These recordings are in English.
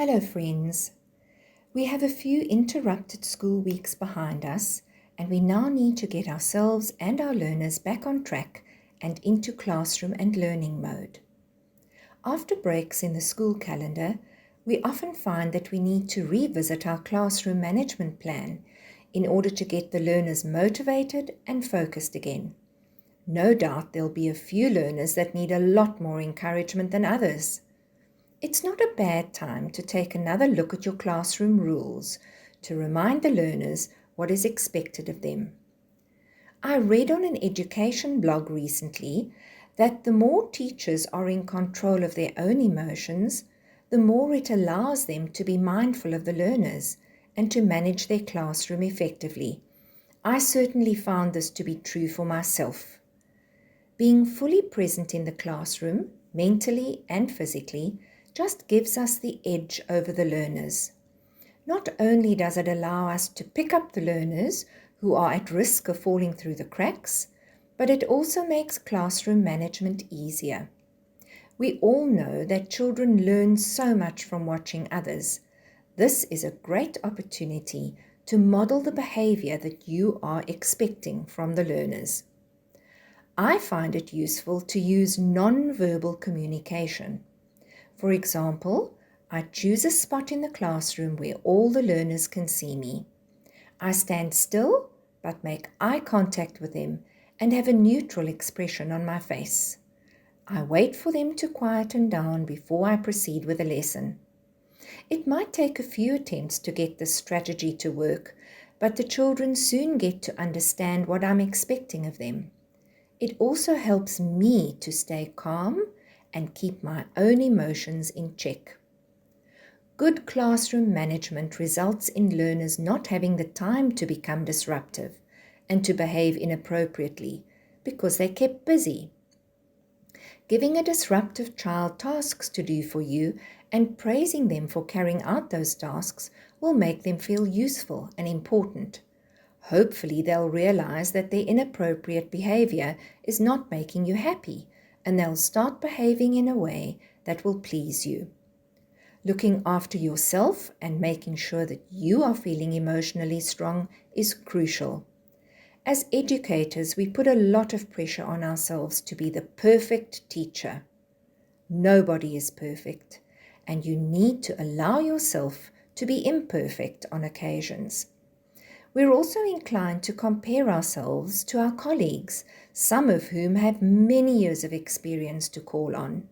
Hello friends. We have a few interrupted school weeks behind us and we now need to get ourselves and our learners back on track and into classroom and learning mode. After breaks in the school calendar, we often find that we need to revisit our classroom management plan in order to get the learners motivated and focused again. No doubt there'll be a few learners that need a lot more encouragement than others. It's not a bad time to take another look at your classroom rules to remind the learners what is expected of them. I read on an education blog recently that the more teachers are in control of their own emotions, the more it allows them to be mindful of the learners and to manage their classroom effectively. I certainly found this to be true for myself. Being fully present in the classroom, mentally and physically, just gives us the edge over the learners. Not only does it allow us to pick up the learners who are at risk of falling through the cracks, but it also makes classroom management easier. We all know that children learn so much from watching others. This is a great opportunity to model the behavior that you are expecting from the learners. I find it useful to use non-verbal communication. For example, I choose a spot in the classroom where all the learners can see me. I stand still but make eye contact with them and have a neutral expression on my face. I wait for them to quieten down before I proceed with the lesson. It might take a few attempts to get this strategy to work, but the children soon get to understand what I'm expecting of them. It also helps me to stay calm and keep my own emotions in check. Good classroom management results in learners not having the time to become disruptive and to behave inappropriately because they're kept busy. Giving a disruptive child tasks to do for you and praising them for carrying out those tasks will make them feel useful and important. Hopefully they'll realize that their inappropriate behavior is not making you happy, and they'll start behaving in a way that will please you. Looking after yourself and making sure that you are feeling emotionally strong is crucial. As educators, we put a lot of pressure on ourselves to be the perfect teacher. Nobody is perfect, and you need to allow yourself to be imperfect on occasions. We're also inclined to compare ourselves to our colleagues, some of whom have many years of experience to call on.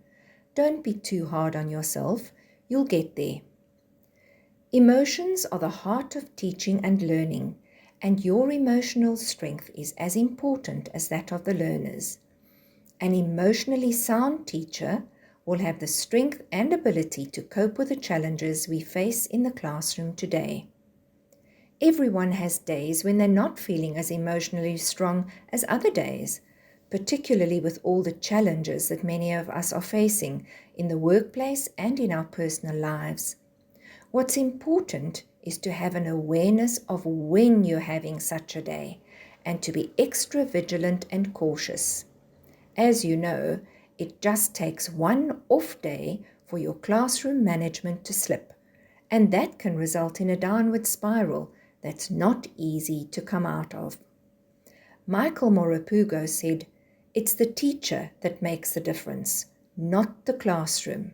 Don't be too hard on yourself. You'll get there. Emotions are the heart of teaching and learning, and your emotional strength is as important as that of the learners. An emotionally sound teacher will have the strength and ability to cope with the challenges we face in the classroom today. Everyone has days when they're not feeling as emotionally strong as other days, particularly with all the challenges that many of us are facing in the workplace and in our personal lives. What's important is to have an awareness of when you're having such a day and to be extra vigilant and cautious. As you know, it just takes one off day for your classroom management to slip, and that can result in a downward spiral that's not easy to come out of. Michael Moropugo said, "It's the teacher that makes the difference, not the classroom."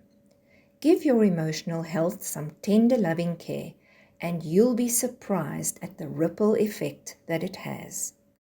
Give your emotional health some tender, loving care, and you'll be surprised at the ripple effect that it has.